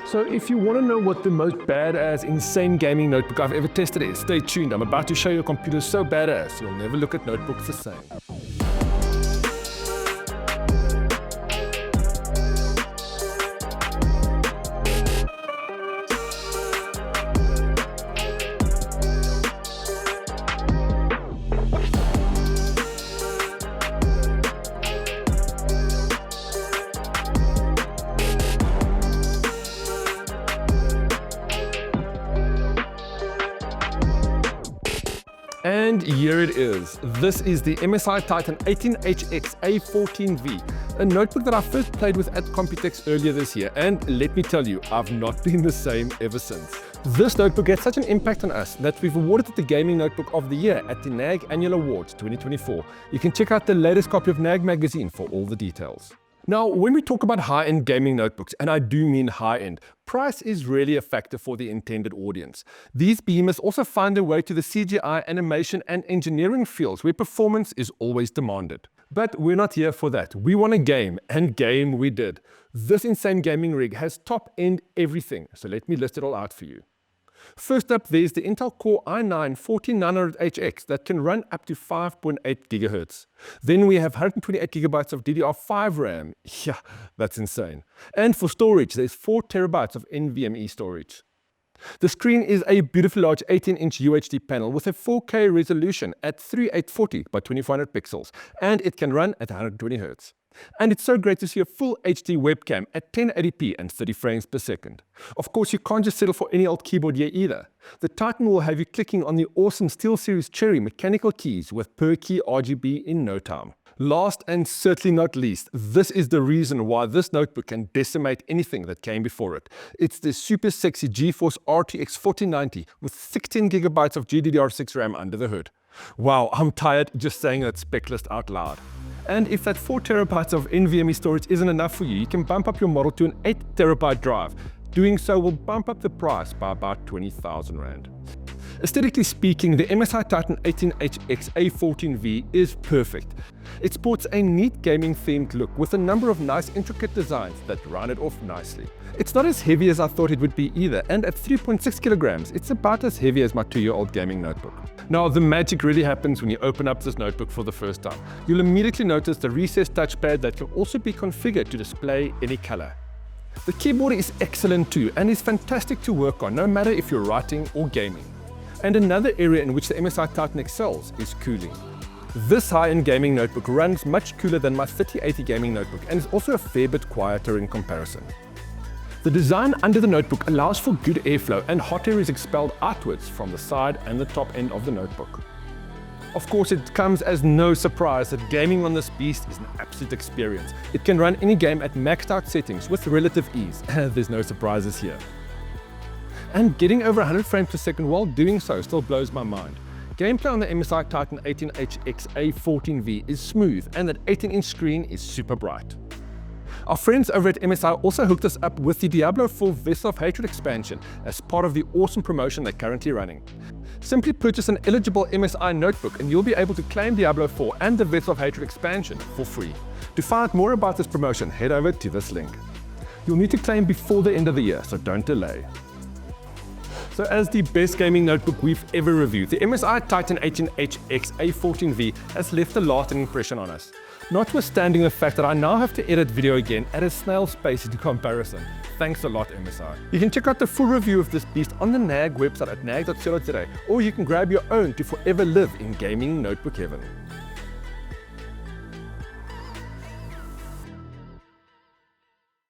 So if you want to know what the most badass, insane gaming notebook I've ever tested is, stay tuned. I'm about to show you a computer so badass, you'll never look at notebooks the same. And here it is. This is the MSI Titan 18HX A14V, a notebook that I first played with at Computex earlier this year, and let me tell you, I've not been the same ever since. This notebook had such an impact on us that we've awarded it the Gaming Notebook of the Year at the NAG Annual Awards 2024. You can check out the latest copy of NAG magazine for all the details. Now, when we talk about high-end gaming notebooks, and I do mean high-end, price is really a factor for the intended audience. These behemoths also find their way to the CGI, animation, and engineering fields where performance is always demanded. But we're not here for that. We want to game, and game we did. This insane gaming rig has top-end everything, so let me list it all out for you. First up, there's the Intel Core i9-14900HX that can run up to 5.8 GHz. Then we have 128 GB of DDR5 RAM. Yeah, that's insane. And for storage, there's 4 TB of NVMe storage. The screen is a beautifully large 18-inch UHD panel with a 4K resolution at 3840 by 2400 pixels, and it can run at 120 Hz. And it's so great to see a full HD webcam at 1080p and 30 frames per second. Of course, you can't just settle for any old keyboard here either. The Titan will have you clicking on the awesome SteelSeries Cherry mechanical keys with per key RGB in no time. Last and certainly not least, this is the reason why this notebook can decimate anything that came before it. It's the super sexy GeForce RTX 4090 with 16 GB of GDDR6 RAM under the hood. Wow, I'm tired just saying that spec list out loud. And if that 4 TB of NVMe storage isn't enough for you, you can bump up your model to an 8 TB drive. Doing so will bump up the price by about 20,000 Rand. Aesthetically speaking, the MSI Titan 18HX A14V is perfect. It sports a neat gaming themed look with a number of nice intricate designs that round it off nicely. It's not as heavy as I thought it would be either, and at 3.6 kilograms, it's about as heavy as my 2-year-old gaming notebook. Now, the magic really happens when you open up this notebook for the first time. You'll immediately notice the recessed touchpad that can also be configured to display any color. The keyboard is excellent too, and is fantastic to work on, no matter if you're writing or gaming. And another area in which the MSI Titan excels is cooling. This high-end gaming notebook runs much cooler than my 3080 gaming notebook and is also a fair bit quieter in comparison. The design under the notebook allows for good airflow, and hot air is expelled outwards from the side and the top end of the notebook. Of course, it comes as no surprise that gaming on this beast is an absolute experience. It can run any game at maxed out settings with relative ease. There's no surprises here. And getting over 100 frames per second while doing so still blows my mind. Gameplay on the MSI Titan 18HX A14V is smooth, and that 18-inch screen is super bright. Our friends over at MSI also hooked us up with the Diablo IV Vessel of Hatred expansion as part of the awesome promotion they're currently running. Simply purchase an eligible MSI notebook and you'll be able to claim Diablo IV and the Vessel of Hatred expansion for free. To find out more about this promotion, head over to this link. You'll need to claim before the end of the year, so don't delay. So as the best gaming notebook we've ever reviewed, the MSI Titan 18HX A14V has left a lasting impression on us. Notwithstanding the fact that I now have to edit video again at a snail's pace in comparison. Thanks a lot, MSI. You can check out the full review of this beast on the NAG website at nag.co.za, or you can grab your own to forever live in gaming notebook heaven.